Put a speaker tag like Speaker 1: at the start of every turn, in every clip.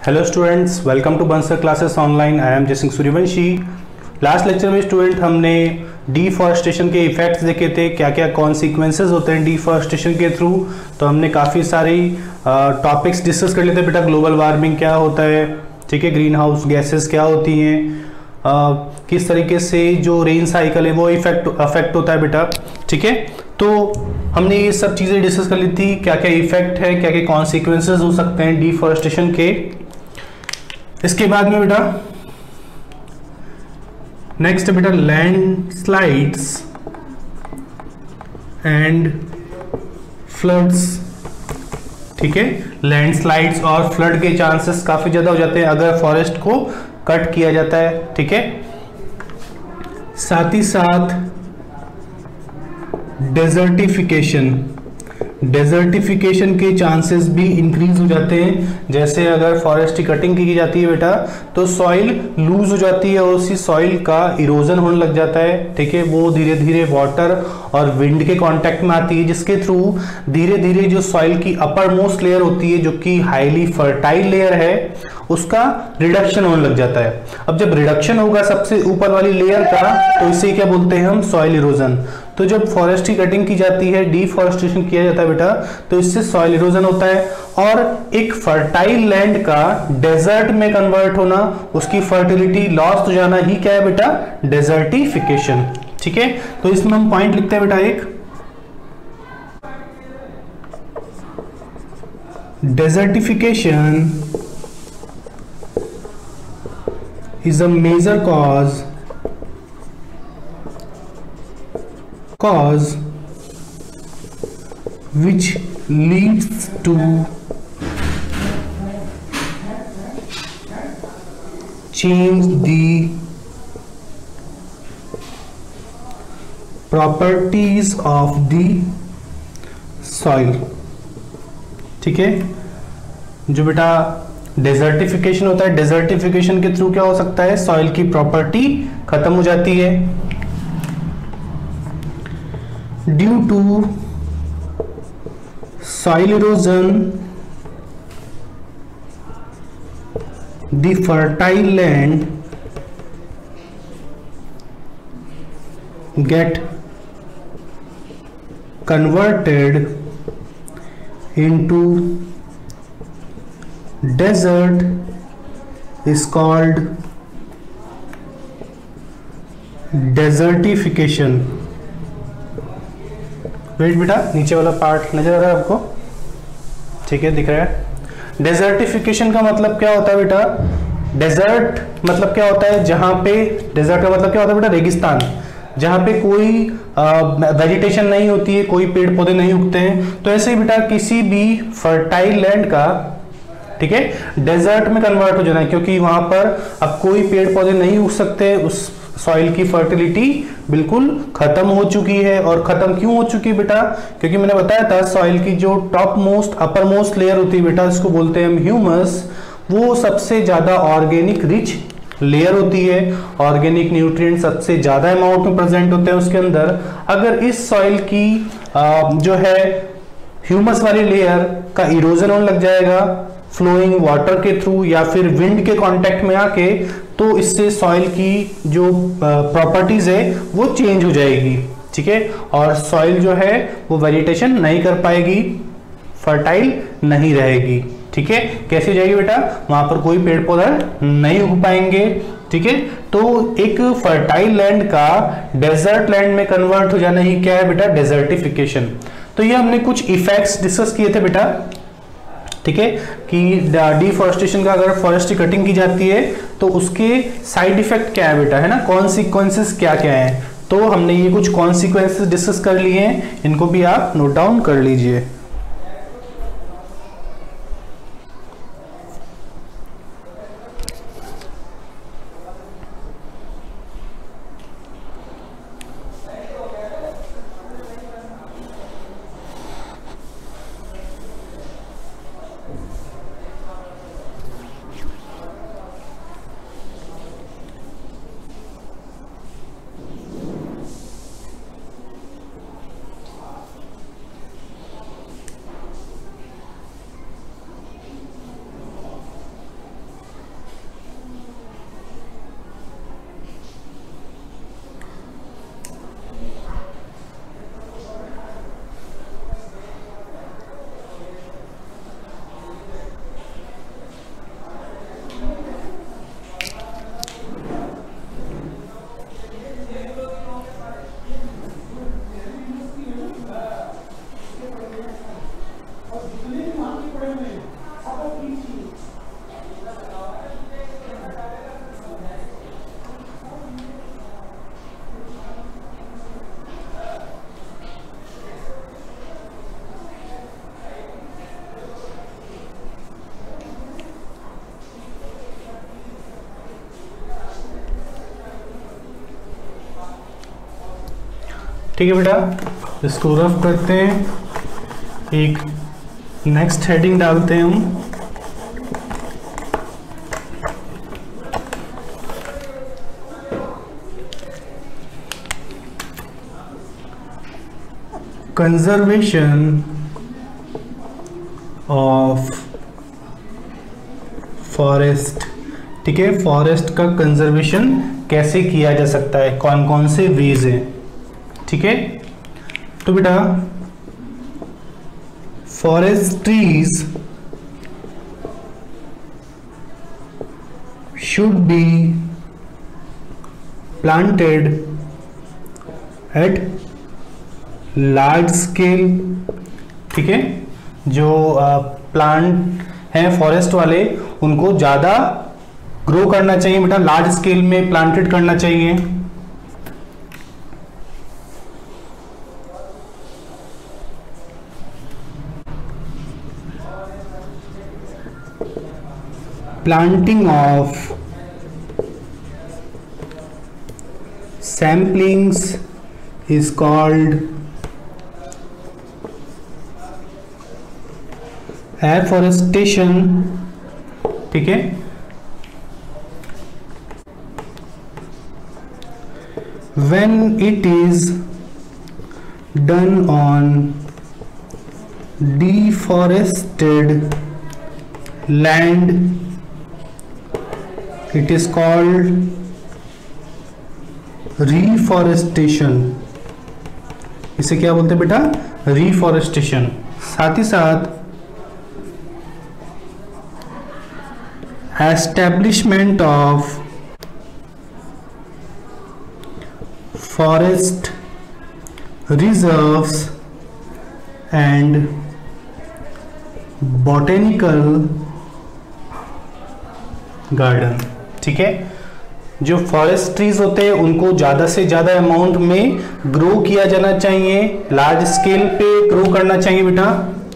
Speaker 1: Hello students, welcome to Bansal classes online. I am Jaisingh Suryavanshi. Last lecture में student हमने deforestation के effects देखे थे, क्या क्या कॉन्सिक्वेंसेस होते हैं डिफॉरेस्टेशन के थ्रू। तो हमने काफ़ी सारी टॉपिक्स डिस्कस कर लिए थे बेटा। ग्लोबल वार्मिंग क्या होता है, ठीक है, ग्रीन हाउस गैसेस क्या होती हैं, किस तरीके से जो रेन साइकिल है वो अफेक्ट होता है बेटा, ठीक है। तो हमने ये सब चीज़ें डिस्कस कर ली थी, क्या क्या इफेक्ट है, क्या क्या कॉन्सिक्वेंसेस हो सकते हैं डिफॉरेस्टेशन के। इसके बाद में बेटा नेक्स्ट बेटा लैंडस्लाइड्स एंड फ्लड्स, ठीक है। लैंडस्लाइड्स और फ्लड के चांसेस काफी ज्यादा हो जाते हैं अगर फॉरेस्ट को कट किया जाता है, ठीक है। साथ ही साथ डेजर्टिफिकेशन के चांसेस भी इंक्रीज हो जाते हैं। जैसे अगर फॉरेस्ट की कटिंग की जाती है बेटा तो सॉइल लूज हो जाती है और उसी सॉइल का इरोजन होने लग जाता है, ठीक है। वो धीरे धीरे वाटर और विंड के कांटेक्ट में आती है, जिसके थ्रू धीरे धीरे जो सॉइल की अपर मोस्ट लेयर होती है, जो कि हाईली फर्टाइल लेयर है, उसका रिडक्शन होने लग जाता है। अब जब रिडक्शन होगा सबसे ऊपर वाली लेयर का, तो इसे क्या बोलते हैं हम, सॉइल इरोजन। तो जब फॉरेस्ट की कटिंग की जाती है, डिफॉरेस्टेशन किया जाता है बेटा, तो इससे सॉइल इरोजन होता है और एक फर्टाइल लैंड का डेजर्ट में कन्वर्ट होना, उसकी फर्टिलिटी लॉस्ट हो जाना ही क्या है बेटा, डेजर्टिफिकेशन, ठीक है। तो इसमें हम पॉइंट लिखते हैं बेटा, एक desertification is a major cause which leads to change the properties of the soil, ठीक है। जो बेटा डेजर्टिफिकेशन होता है, डेजर्टिफिकेशन के थ्रू क्या हो सकता है, सॉइल की प्रॉपर्टी खत्म हो जाती है। Due to soil erosion the fertile land get converted into desert is called desertification। Wait बेटा, नीचे वाला पार्ट नजर आ रहा है आपको, ठीक है, दिख रहा है। डेजर्टिफिकेशन का मतलब क्या होता है बेटा, डेजर्ट मतलब क्या होता है, जहां पे, डेजर्ट का मतलब क्या होता है बेटा, रेगिस्तान, जहां पे कोई वेजिटेशन नहीं होती है, कोई पेड़ पौधे नहीं उगते हैं। तो ऐसे ही बेटा किसी भी फर्टाइल लैंड का, ठीक है, डेजर्ट में कन्वर्ट हो जाना है, क्योंकि वहां पर अब कोई पेड़ पौधे नहीं उग सकते, उस सॉइल की फर्टिलिटी बिल्कुल खत्म हो चुकी है। और खत्म क्यों हो चुकी है बेटा, क्योंकि मैंने बताया था सॉइल की जो top most upper most layer होती है बेटा, इसको बोलते हैं हम ह्यूमस। वो सबसे ज्यादा ऑर्गेनिक रिच लेयर होती है, ऑर्गेनिक न्यूट्रिएंट सबसे ज्यादा अमाउंट में प्रेजेंट होते हैं उसके अंदर। अगर इस सॉइल की जो है ह्यूमस वाली लेयर का इरोजन होने लग जाएगा फ्लोइंग वाटर के थ्रू या फिर विंड के कांटेक्ट में आके, तो इससे सॉइल की जो प्रॉपर्टीज है वो चेंज हो जाएगी, ठीक है। और सॉइल जो है वो वेजिटेशन नहीं कर पाएगी, फर्टाइल नहीं रहेगी, ठीक है। कैसे जाएगी बेटा, वहां पर कोई पेड़ पौधा नहीं उग पाएंगे, ठीक है। तो एक फर्टाइल लैंड का डेजर्ट लैंड में कन्वर्ट हो जाना ही क्या है बेटा, डेजर्टिफिकेशन। तो ये हमने कुछ इफेक्ट्स डिस्कस किए थे बेटा, ठीक है, कि डिफॉरेस्टेशन का अगर फॉरेस्ट की कटिंग की जाती है तो उसके साइड इफेक्ट क्या है बेटा, है ना, कॉन्सिक्वेंसेस क्या क्या है। तो हमने ये कुछ कॉन्सिक्वेंसेस डिस्कस कर लिए हैं, इनको भी आप नोट डाउन कर लीजिए। ठीक है बेटा, इसको रफ करते हैं, एक नेक्स्ट हेडिंग डालते हैं हम। Conservation of forest. ठीक है, फॉरेस्ट का कंजर्वेशन कैसे किया जा सकता है, कौन कौन से वेज हैं। ठीक है, तो बेटा forest trees should be planted at large scale. ठीक है, जो प्लांट हैं फॉरेस्ट वाले उनको ज़्यादा ग्रो करना चाहिए बेटा, लार्ज स्केल में प्लांटेड करना चाहिए। Planting of samplings is called afforestation। ठीक है, when it is done on deforested land it is called reforestation। इसे क्या बोलते हैं बेटा, रिफॉरेस्टेशन। साथ ही साथ establishment of forest reserves and botanical garden. ठीक है, जो फॉरेस्ट ट्रीज होते हैं उनको ज़्यादा से ज़्यादा अमाउंट में ग्रो किया जाना चाहिए, लार्ज स्केल पे ग्रो करना चाहिए बेटा।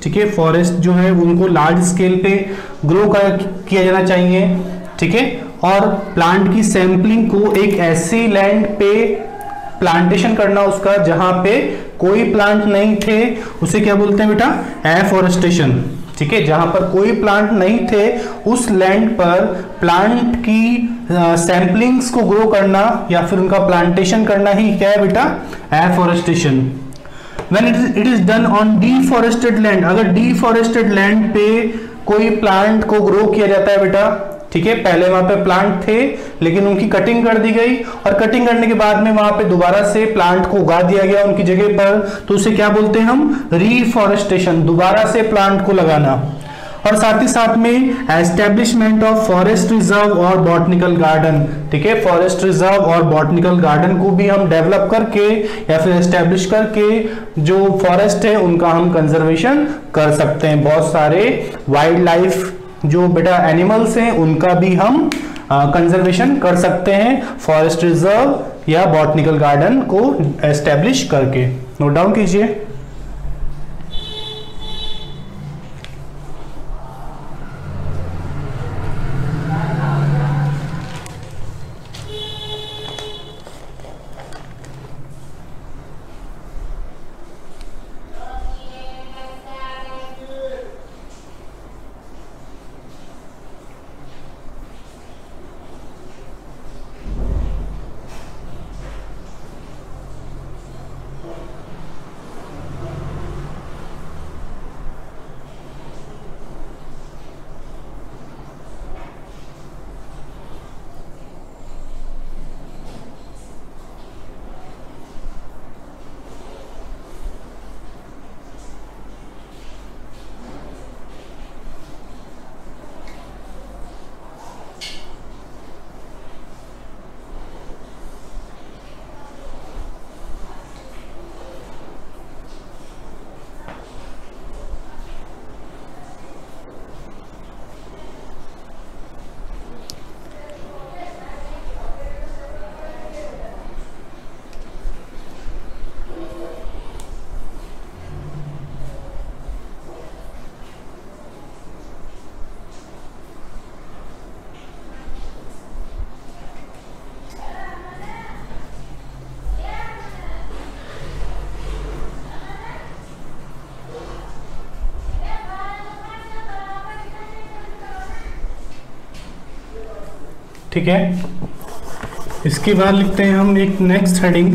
Speaker 1: ठीक है, फॉरेस्ट जो है उनको लार्ज स्केल पे ग्रो किया जाना चाहिए। ठीक है, और प्लांट की सैंपलिंग को एक ऐसी लैंड पे प्लांटेशन करना उसका जहां पे कोई प्लांट नहीं थे, उसे क्या बोलते हैं बेटा, एफॉरेस्टेशन। ठीक है, जहां पर कोई प्लांट नहीं थे उस लैंड पर प्लांट की सैंपलिंग्स को ग्रो करना या फिर उनका प्लांटेशन करना ही क्या है बेटा, afforestation. When it is done on deforested land, अगर डीफॉरेस्टेड लैंड पे कोई प्लांट को ग्रो किया जाता है बेटा। ठीक है, पहले वहां पे प्लांट थे लेकिन उनकी कटिंग कर दी गई और कटिंग करने के बाद में वहां पे दोबारा से प्लांट को उगा दिया गया उनकी जगह पर, तो उसे क्या बोलते हैं हम, रीफॉरेस्टेशन, दोबारा से प्लांट को लगाना। और साथ ही साथ में एस्टेब्लिशमेंट ऑफ फॉरेस्ट रिजर्व और बॉटनिकल गार्डन। ठीक है, फॉरेस्ट रिजर्व और बॉटनिकल गार्डन को भी हम डेवलप करके या फिर एस्टेब्लिश करके जो फॉरेस्ट है उनका हम कंजर्वेशन कर सकते हैं। बहुत सारे वाइल्ड लाइफ जो बेटा एनिमल्स हैं उनका भी हम कंजर्वेशन कर सकते हैं फॉरेस्ट रिजर्व या बॉटनिकल गार्डन को एस्टेब्लिश करके। नोट डाउन कीजिए। ठीक है। इसके बाद लिखते हैं हम एक नेक्स्ट हेडिंग,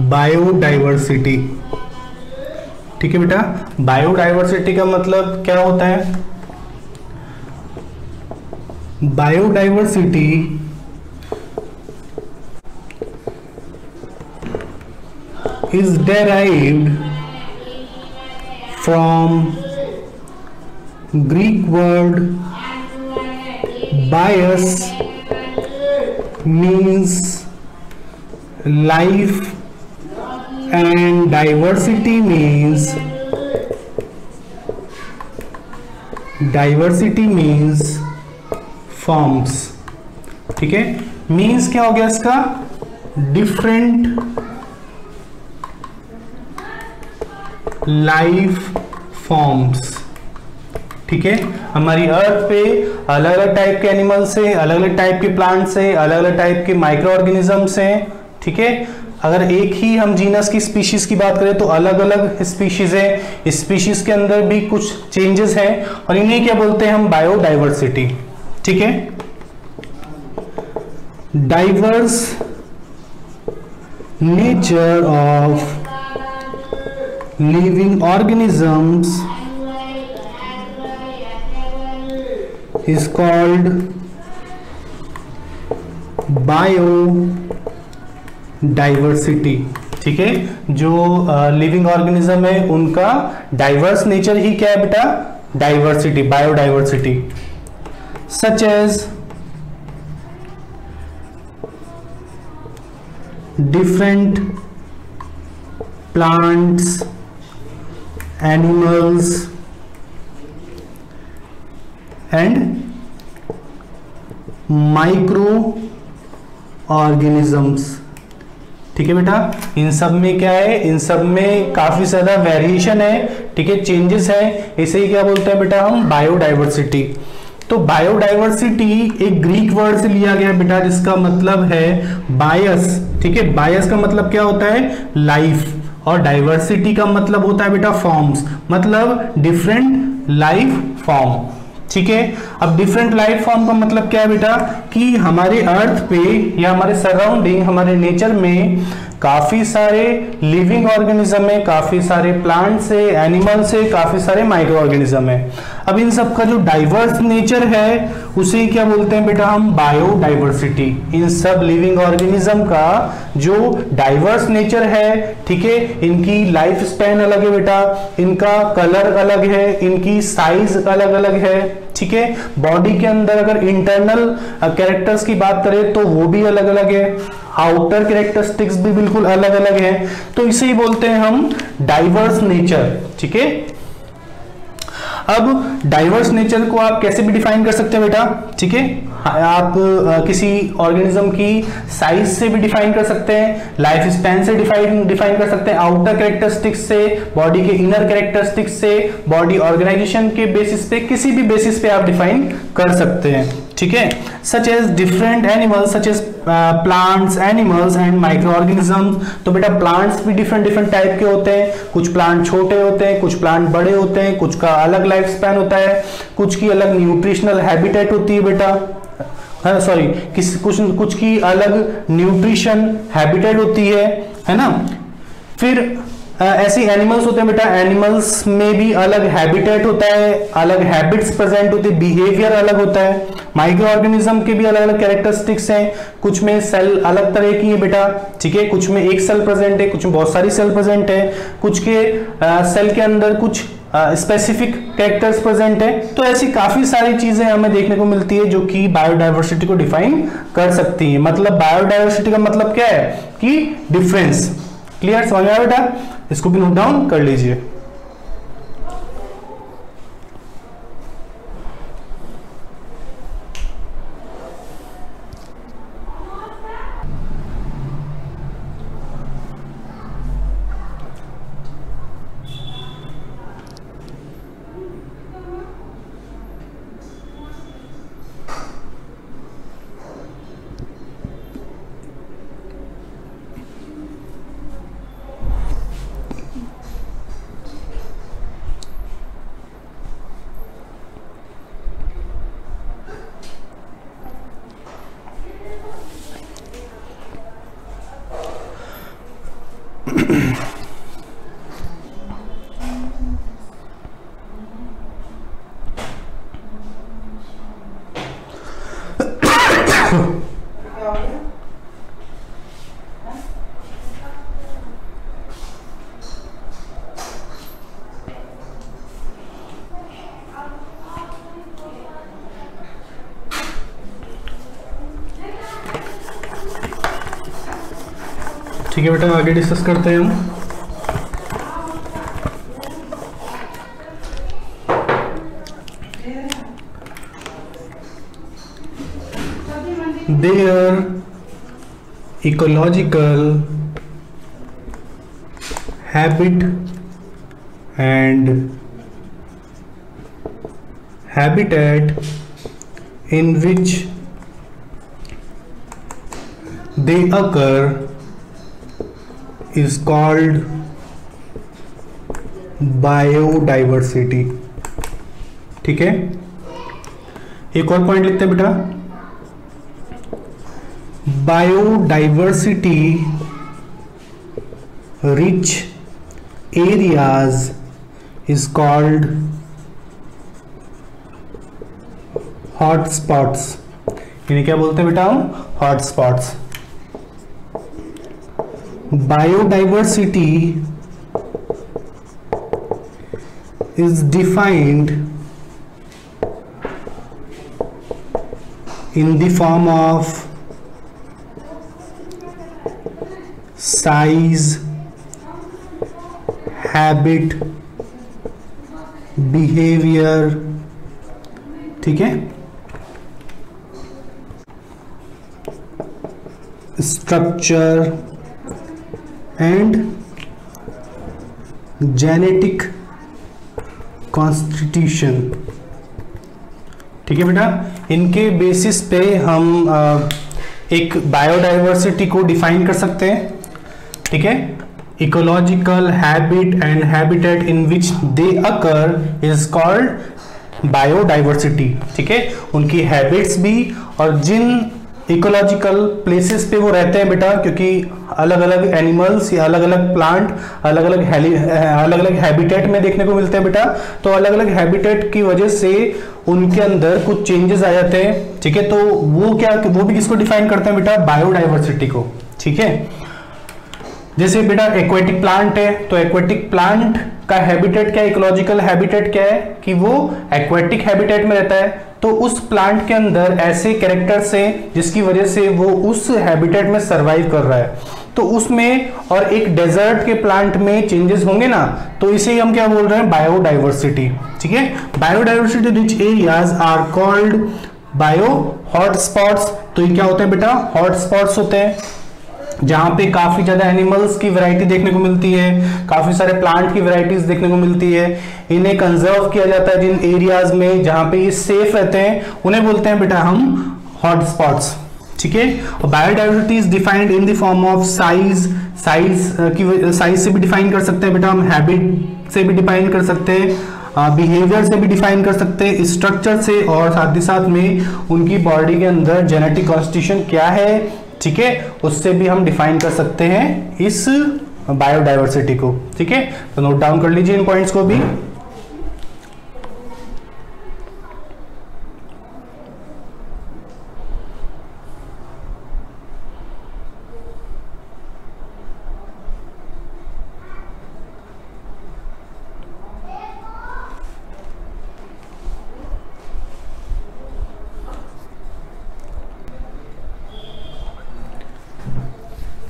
Speaker 1: बायोडाइवर्सिटी। ठीक है बेटा, बायोडाइवर्सिटी का मतलब क्या होता है? Biodiversity is derived from Greek word bios, means life, and diversity means forms। ठीक है, मीन्स क्या हो गया इसका? Different life forms. ठीक है, हमारी अर्थ पे अलग अलग टाइप के एनिमल्स हैं, अलग अलग टाइप के प्लांट्स हैं, अलग अलग टाइप के माइक्रो ऑर्गेनिजम्स हैं। ठीक है, अगर एक ही हम जीनस की स्पीशीज की बात करें तो अलग अलग स्पीशीज है, स्पीशीज के अंदर भी कुछ चेंजेस हैं और इन्हें क्या बोलते हैं हम? बायोडाइवर्सिटी। ठीक है, diverse nature of living organisms is called biodiversity. ठीक है, जो लिविंग ऑर्गेनिज्म है उनका डाइवर्स नेचर ही क्या है बेटा? Diversity, biodiversity. Such as different plants, animals and microorganisms. ठीक है बेटा, इन सब में क्या है? इन सब में काफी ज्यादा वेरिएशन है। ठीक है, चेंजेस है, इसे ही क्या बोलते हैं बेटा हम? बायोडाइवर्सिटी। तो बायोडाइवर्सिटी एक ग्रीक वर्ड से लिया गया बेटा, जिसका मतलब है बायस। ठीक है, बायस का मतलब क्या होता है? लाइफ, और डाइवर्सिटी का मतलब होता है बेटा फॉर्म्स, मतलब डिफरेंट लाइफ फॉर्म। ठीक है, अब डिफरेंट लाइफ फॉर्म का मतलब क्या है बेटा? कि हमारे अर्थ पे या हमारे सराउंडिंग, हमारे नेचर में काफी सारे लिविंग ऑर्गेनिज्म है, काफी सारे प्लांट्स है, एनिमल्स है, काफी सारे माइक्रो ऑर्गेनिज्म है। अब इन सब का जो डाइवर्स नेचर है उसे क्या बोलते हैं बेटा हम? बायोडाइवर्सिटी। इन सब लिविंग ऑर्गेनिज्म का जो डाइवर्स नेचर है, ठीक है, इनकी लाइफ स्पैन अलग है बेटा, इनका कलर अलग है, इनकी साइज अलग अलग है। ठीक है, बॉडी के अंदर अगर इंटरनल कैरेक्टर्स की बात करें तो वो भी अलग अलग है, आउटर कैरेक्टरिस्टिक्स भी बिल्कुल अलग अलग है। तो इसे ही बोलते हैं हम डाइवर्स नेचर। ठीक है, अब डाइवर्स नेचर को आप कैसे भी डिफाइन कर सकते हैं बेटा? ठीक है, आप किसी ऑर्गेनिज्म की साइज से भी डिफाइन कर सकते हैं, लाइफ स्पैन से डिफाइन कर सकते हैं, आउटर कैरेक्टरिस्टिक्स से, बॉडी के इनर कैरेक्टरिस्टिक्स से, बॉडी ऑर्गेनाइजेशन के बेसिस पे, किसी भी बेसिस पे आप डिफाइन कर सकते हैं। ठीक है, such as different animals, such as plants, animals and microorganisms. तो बेटा प्लांट्स भी डिफरेंट टाइप के होते हैं, कुछ प्लांट छोटे होते हैं, कुछ प्लांट बड़े होते हैं, कुछ का अलग लाइफ स्पैन होता है, कुछ की अलग न्यूट्रिशनल हैबिटेट होती है बेटा, सॉरी कुछ की अलग न्यूट्रिशन हैबिटेट होती है ना। फिर ऐसे एनिमल्स होते हैं बेटा, एनिमल्स में भी अलग हैबिटेट होता है, अलग हैबिट्स प्रेजेंट होती है, बिहेवियर अलग होता है। माइक्रो ऑर्गेनिज्म के भी अलग अलग कैरेक्टरिस्टिक्स हैं, कुछ में सेल अलग तरह की है बेटा। ठीक है, कुछ में एक सेल प्रेजेंट है, कुछ में बहुत सारी सेल प्रेजेंट है, कुछ के सेल के अंदर कुछ स्पेसिफिक कैरेक्टर्स प्रेजेंट है। तो ऐसी काफी सारी चीजें हमें देखने को मिलती है जो कि बायोडाइवर्सिटी को डिफाइन कर सकती है। मतलब बायोडाइवर्सिटी का मतलब क्या है? कि डिफरेंस। क्लियर, समझ में आया बेटा? इसको भी नोट डाउन कर लीजिए। ठीक है बेटा, आगे डिस्कस करते हैं हम। Their ecological habit and habitat in which they occur is called biodiversity। ठीक है, एक और पॉइंट लिखते हैं बेटा, biodiversity rich areas is called hotspots। यानी क्या बोलते हैं बेटा हम, hotspots. Biodiversity is defined in the form of size, habit, behavior। ठीक है, structure and genetic constitution। ठीक है बेटा, इनके बेसिस पे हम एक बायोडाइवर्सिटी को डिफाइन कर सकते हैं। ठीक है, ecological habit and habitat in which they occur is called biodiversity. ठीक है, उनकी हैबिट्स भी और जिन इकोलॉजिकल प्लेसेस पे वो रहते हैं बेटा, क्योंकि अलग अलग एनिमल्स या अलग अलग प्लांट अलग अलग हैबिटेट में देखने को मिलते हैं बेटा, तो अलग अलग हैबिटेट की वजह से उनके अंदर कुछ चेंजेस आ जाते हैं। ठीक है, तो वो भी किसको डिफाइन करते हैं बेटा, बायोडाइवर्सिटी को। ठीक है, जैसे बेटा एक्वेटिक प्लांट है, तो एक्वेटिक प्लांट का हैबिटेट क्या है, इकोलॉजिकल हैबिटेट क्या है कि वो एक्वेटिक हैबिटेट में रहता है। तो उस प्लांट के अंदर ऐसे कैरेक्टर्स हैं जिसकी वजह से वो उस हैबिटेट में सरवाइव कर रहा है। तो उसमें और एक डेजर्ट के प्लांट में चेंजेस होंगे ना, तो इसे हम क्या बोल रहे हैं, बायोडाइवर्सिटी। ठीक है, biodiversity rich areas are called bio hotspots. तो ये क्या होते हैं बेटा, हॉटस्पॉट्स होते हैं जहां पे काफी ज्यादा एनिमल्स की वैरायटी देखने को मिलती है, काफी सारे प्लांट की वैरायटीज देखने को मिलती है। इन्हें कंजर्व किया जाता है जिन एरियाज में जहां पे ये सेफ रहते हैं, उन्हें बोलते हैं बेटा हम हॉटस्पॉट्स। ठीक है, और biodiversity is defined in the form of size से भी डिफाइन कर सकते हैं बेटा हम, हैबिट से भी डिफाइन कर सकते हैं, बिहेवियर से भी डिफाइन कर सकते हैं, स्ट्रक्चर से, और साथ ही साथ में उनकी बॉडी के अंदर जेनेटिक कॉन्स्टिट्यूशन क्या है, ठीक है, उससे भी हम डिफाइन कर सकते हैं इस बायोडाइवर्सिटी को। ठीक है, तो नोट डाउन कर लीजिए इन पॉइंट्स को भी।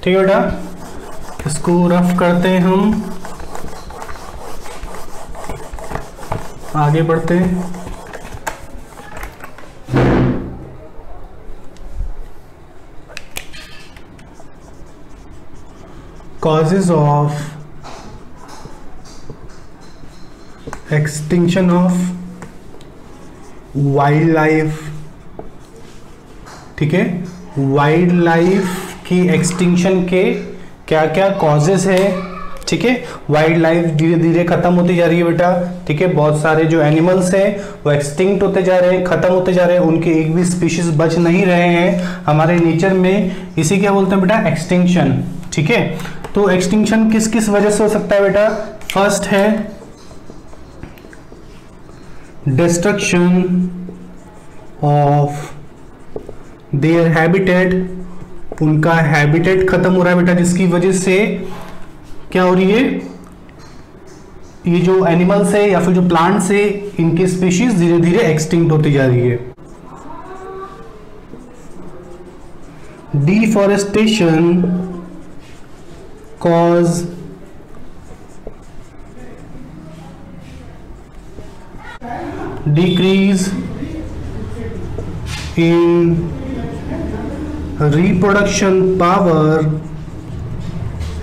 Speaker 1: ठीक है बेटा, इसको रफ करते हैं हम, आगे बढ़ते हैं। Causes of extinction of wild life. ठीक है, वाइल्ड लाइफ की एक्सटिंक्शन के क्या क्या कॉजेज है। ठीक है, वाइल्ड लाइफ धीरे धीरे खत्म होती जा रही है बेटा। ठीक है, बहुत सारे जो एनिमल्स हैं वो एक्सटिंक्ट होते जा रहे हैं, खत्म होते जा रहे हैं, उनके एक भी स्पीशीज बच नहीं रहे हैं हमारे नेचर में। इसी क्या बोलते हैं बेटा, एक्सटिंक्शन। ठीक है, तो एक्सटिंक्शन किस किस वजह से हो सकता है बेटा, फर्स्ट है डिस्ट्रक्शन ऑफ देयर हैबिटेट, उनका हैबिटेट खत्म हो रहा है बेटा, जिसकी वजह से क्या हो रही है, ये जो एनिमल्स है या फिर जो प्लांट्स है इनकी स्पीशीज धीरे धीरे एक्सटिंक्ट होती जा रही है। Deforestation cause decrease in reproduction power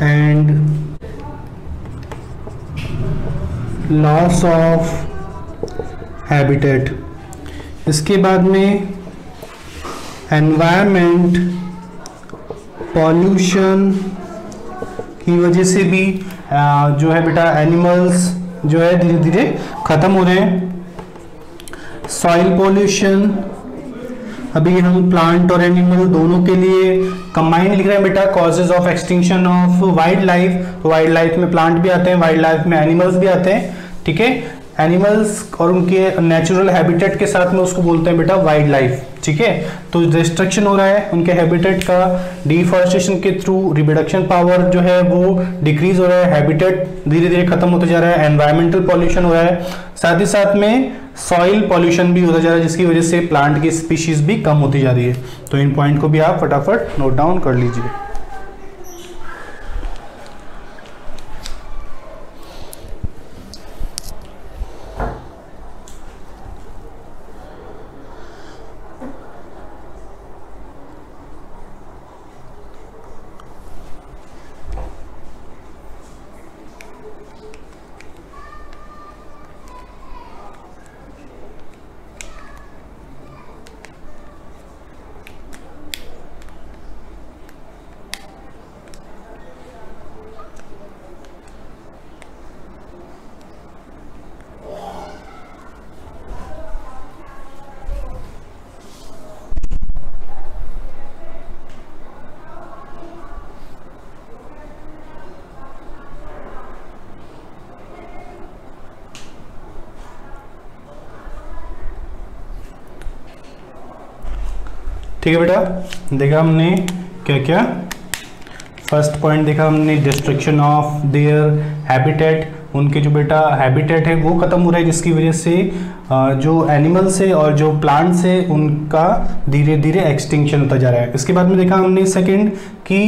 Speaker 1: and loss of habitat। इसके बाद में environment pollution की वजह से भी जो है बेटा एनिमल्स जो है धीरे धीरे खत्म हो रहे हैं। सॉइल पोल्यूशन, अभी हम प्लांट और एनिमल दोनों के लिए कंबाइन लिख रहे हैं बेटा, causes of extinction of wild life. तो वाइल्ड लाइफ में प्लांट भी आते हैं, वाइल्ड लाइफ में एनिमल्स भी आते हैं, ठीक है। एनिमल्स और उनके नेचुरल हैबिटेट के साथ में उसको बोलते हैं बेटा वाइल्ड लाइफ, ठीक है। तो डिस्ट्रक्शन हो रहा है उनके हैबिटेट का, डिफॉरेस्टेशन के थ्रू रिप्रोडक्शन पावर जो है वो डिक्रीज हो रहा है, हैबिटेट धीरे धीरे खत्म होता जा रहा है, एनवायरमेंटल पॉल्यूशन हो रहा है, साथ ही साथ में सॉइल पॉल्यूशन भी होता जा रहा है, जिसकी वजह से प्लांट की स्पीशीज भी कम होती जा रही है। तो इन पॉइंट को भी आप फटाफट नोट डाउन कर लीजिए। ठीक है बेटा, देखा हमने क्या क्या। फर्स्ट पॉइंट देखा हमने डिस्ट्रक्शन ऑफ देयर हैबिटेट, उनके जो बेटा हैबिटेट है वो खत्म हो रहा है, जिसकी वजह से जो एनिमल्स है और जो प्लांट्स है उनका धीरे धीरे एक्सटिंक्शन होता जा रहा है। इसके बाद में देखा हमने सेकंड कि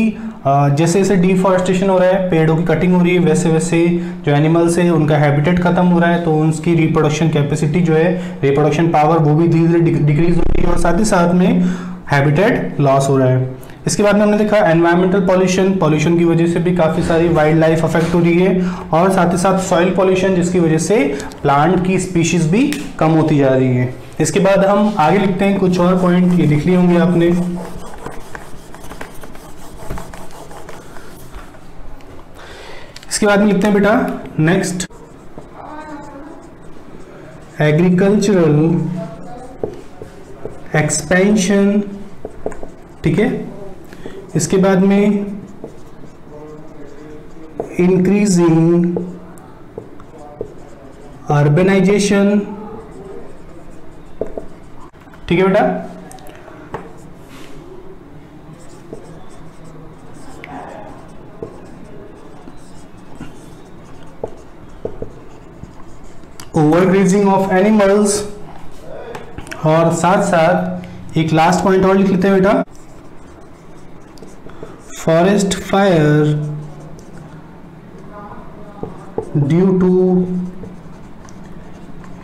Speaker 1: जैसे जैसे डिफॉरेस्टेशन हो रहा है, पेड़ों की कटिंग हो रही है, वैसे वैसे जो एनिमल्स है उनका हैबिटेट खत्म हो रहा है, तो उनकी रिप्रोडक्शन कैपेसिटी जो है, रिप्रोडक्शन पावर वो भी धीरे धीरे डिक्रीज हो रही है और साथ ही साथ में हैबिटेट लॉस हो रहा है। इसके बाद में हमने देखा एनवायरमेंटल पॉल्यूशन, पॉल्यूशन की वजह से भी काफ़ी सारी वाइल्ड लाइफ अफेक्ट हो रही है और साथ ही साथ सॉइल पॉल्यूशन, जिसकी वजह से प्लांट की स्पीशीज भी कम होती जा रही है। इसके बाद हम आगे लिखते हैं कुछ और पॉइंट, ये लिख लिए होंगे आपने। इसके बाद में लिखते हैं बेटा नेक्स्ट एग्रीकल्चरल एक्सपेंशन, ठीक है। इसके बाद में इंक्रीजिंग अर्बनाइजेशन, ठीक है बेटा। ओवरग्रेजिंग ऑफ एनिमल्स, और साथ साथ एक लास्ट पॉइंट और लिख लेते हैं बेटा, forest fire due to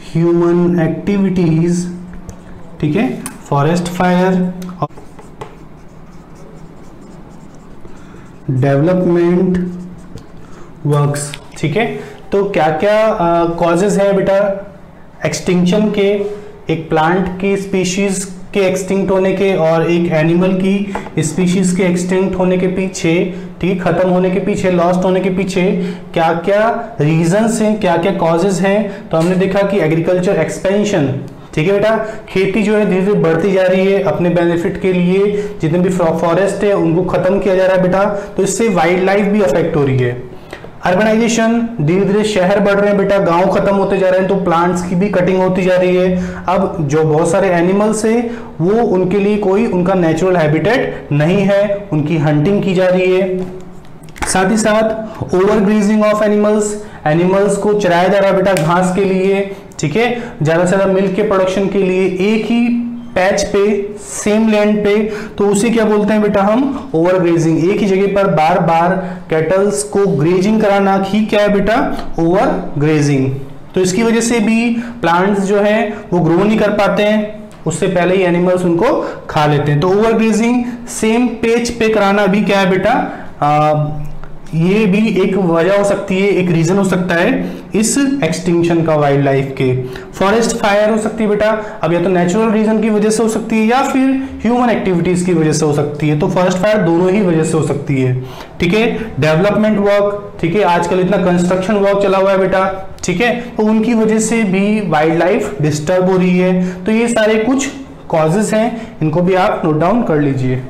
Speaker 1: human activities, ठीक है। फॉरेस्ट फायर, डेवलपमेंट वर्क्स, ठीक है। तो क्या क्या कॉजेज है बेटा एक्सटिंक्शन के, एक प्लांट की स्पीशीज के एक्सटिंक्ट होने के और एक एनिमल की स्पीशीज के एक्सटिंक्ट होने के पीछे, ठीक, खत्म होने के पीछे, लॉस्ट होने के पीछे क्या क्या रीजंस हैं, क्या क्या कॉजेज हैं। तो हमने देखा कि एग्रीकल्चर एक्सपेंशन, ठीक है बेटा, खेती जो है धीरे धीरे बढ़ती जा रही है अपने बेनिफिट के लिए, जितने भी फॉरेस्ट है उनको खत्म किया जा रहा है बेटा, तो इससे वाइल्ड लाइफ भी अफेक्ट हो रही है। अर्बनाइजेशन, धीरे धीरे शहर बढ़ रहे हैं बेटा, गांव खत्म होते जा रहे हैं, तो प्लांट्स की भी कटिंग होती जा रही है। अब जो बहुत सारे एनिमल्स है वो उनके लिए कोई उनका नेचुरल हैबिटेट नहीं है, उनकी हंटिंग की जा रही है। साथ ही साथ over grazing of animals, animals को चराया जा रहा है बेटा घास के लिए, ठीक है, ज्यादा से ज्यादा मिल्क के प्रोडक्शन के लिए एक ही पैच पे, सेम लैंड पे, तो उसे क्या बोलते हैं बेटा हम, ओवर ग्रेजिंग। एक ही जगह पर बार बार कैटल्स को ग्रेजिंग कराना ही क्या है बेटा, ओवर ग्रेजिंग। तो इसकी वजह से भी प्लांट्स जो है वो ग्रो नहीं कर पाते हैं, उससे पहले ही एनिमल्स उनको खा लेते हैं। तो ओवर ग्रेजिंग सेम पेज पे कराना भी क्या है बेटा, ये भी एक वजह हो सकती है, एक रीजन हो सकता है इस एक्सटिंक्शन का वाइल्ड लाइफ के। फॉरेस्ट फायर हो सकती है बेटा, अब या तो नेचुरल रीजन की वजह से हो सकती है या फिर ह्यूमन एक्टिविटीज की वजह से हो सकती है, तो फॉरेस्ट फायर दोनों ही वजह से हो सकती है, ठीक है। डेवलपमेंट वर्क, ठीक है, आजकल इतना कंस्ट्रक्शन वर्क चला हुआ है बेटा, ठीक है, तो उनकी वजह से भी वाइल्ड लाइफ डिस्टर्ब हो रही है। तो ये सारे कुछ कॉजेज हैं, इनको भी आप नोट डाउन कर लीजिए।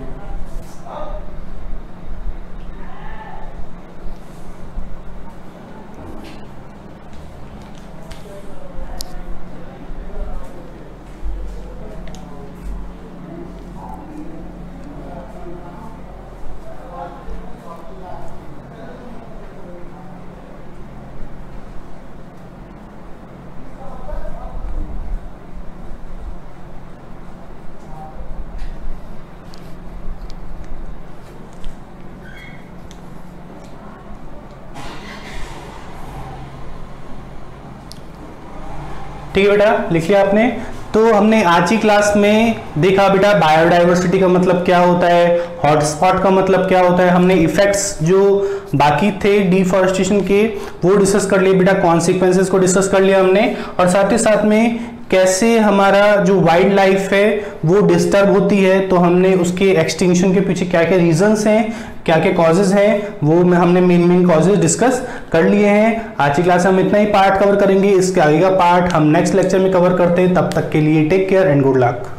Speaker 1: ठीक है बेटा, लिख लिया आपने। तो हमने आज की क्लास में देखा बेटा बायोडाइवर्सिटी का मतलब क्या होता है, हॉटस्पॉट का मतलब क्या होता है, हमने इफेक्ट्स जो बाकी थे डिफॉरेस्टेशन के वो डिस्कस कर लिए बेटा, कॉन्सिक्वेंसेस को डिस्कस कर लिया हमने, और साथ ही साथ में कैसे हमारा जो वाइल्ड लाइफ है वो डिस्टर्ब होती है, तो हमने उसके एक्सटिंक्शन के पीछे क्या क्या रीजंस हैं, क्या क्या कॉजेज हैं, वो हमने मेन कॉजेज डिस्कस कर लिए हैं। आज की क्लास में हम इतना ही पार्ट कवर करेंगे, इसके आगे का पार्ट हम नेक्स्ट लेक्चर में कवर करते हैं। तब तक के लिए take care and good luck.